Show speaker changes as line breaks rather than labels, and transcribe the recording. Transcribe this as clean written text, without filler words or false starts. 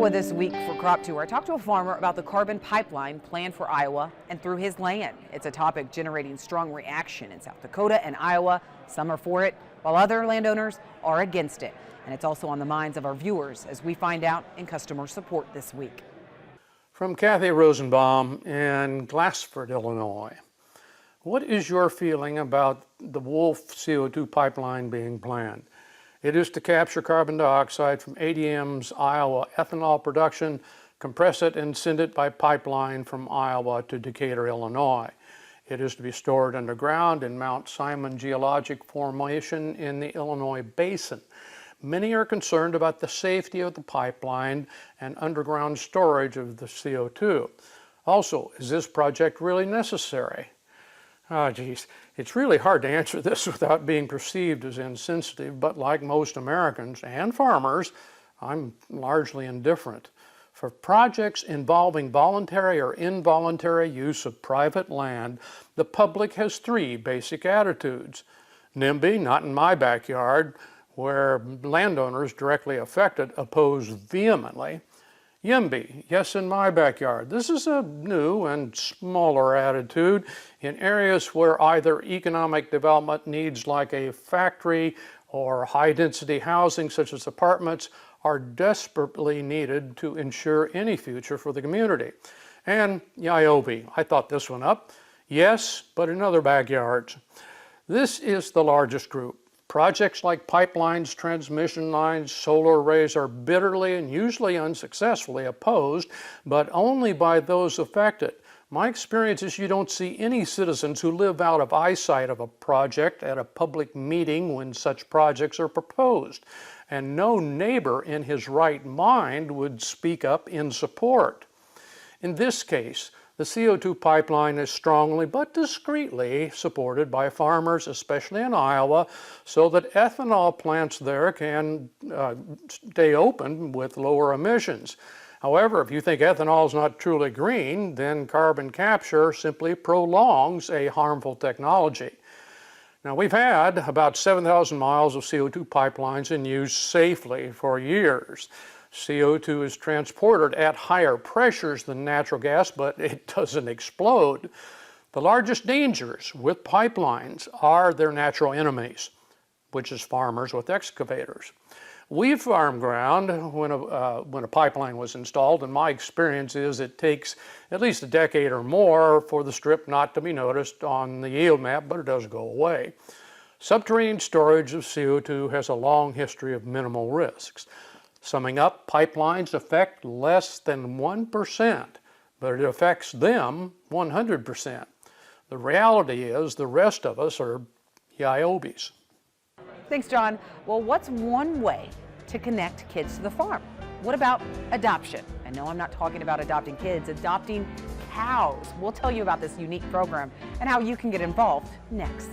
Iowa this week for Crop Tour. I talked to a farmer about the carbon pipeline planned for Iowa and through his land. It's a topic generating strong reaction in South Dakota and Iowa. Some are for it, while other landowners are against it. And it's also on the minds of our viewers as we find out in customer support this week.
From Kathy Rosenbaum in Glassford, Illinois. What is your feeling about the Wolf CO2 pipeline being planned? It is to capture carbon dioxide from ADM's Iowa ethanol production, compress it and send it by pipeline from Iowa to Decatur, Illinois. It is to be stored underground in Mount Simon geologic formation in the Illinois basin. Many are concerned about the safety of the pipeline and underground storage of the CO2. Also, is this project really necessary? Oh, geez, it's really hard to answer this without being perceived as insensitive, but like most Americans and farmers, I'm largely indifferent. For projects involving voluntary or involuntary use of private land, the public has three basic attitudes. NIMBY, not in my backyard, where landowners directly affected oppose vehemently. YIMBY, yes, in my backyard. This is a new and smaller attitude in areas where either economic development needs like a factory or high-density housing such as apartments are desperately needed to ensure any future for the community. And YIOBY, I thought this one up. Yes, but in other backyards. This is the largest group. Projects like pipelines, transmission lines, solar arrays are bitterly and usually unsuccessfully opposed, but only by those affected. My experience is you don't see any citizens who live out of eyesight of a project at a public meeting when such projects are proposed, and no neighbor in his right mind would speak up in support. In this case, the CO2 pipeline is strongly but discreetly supported by farmers, especially in Iowa, so that ethanol plants there can stay open with lower emissions. However, if you think ethanol is not truly green, then carbon capture simply prolongs a harmful technology. Now, we've had about 7,000 miles of CO2 pipelines in use safely for years. CO2 is transported at higher pressures than natural gas, but it doesn't explode. The largest dangers with pipelines are their natural enemies, which is farmers with excavators. We farm ground when a pipeline was installed, and my experience is it takes at least a decade or more for the strip not to be noticed on the yield map, but it does go away. Subterranean storage of CO2 has a long history of minimal risks. Summing up, pipelines affect less than 1%, but it affects them 100%. The reality is the rest of us are YIOBYs.
Thanks, John. Well, what's one way to connect kids to the farm? What about adoption? I know I'm not talking about adopting kids, adopting cows. We'll tell you about this unique program and how you can get involved next.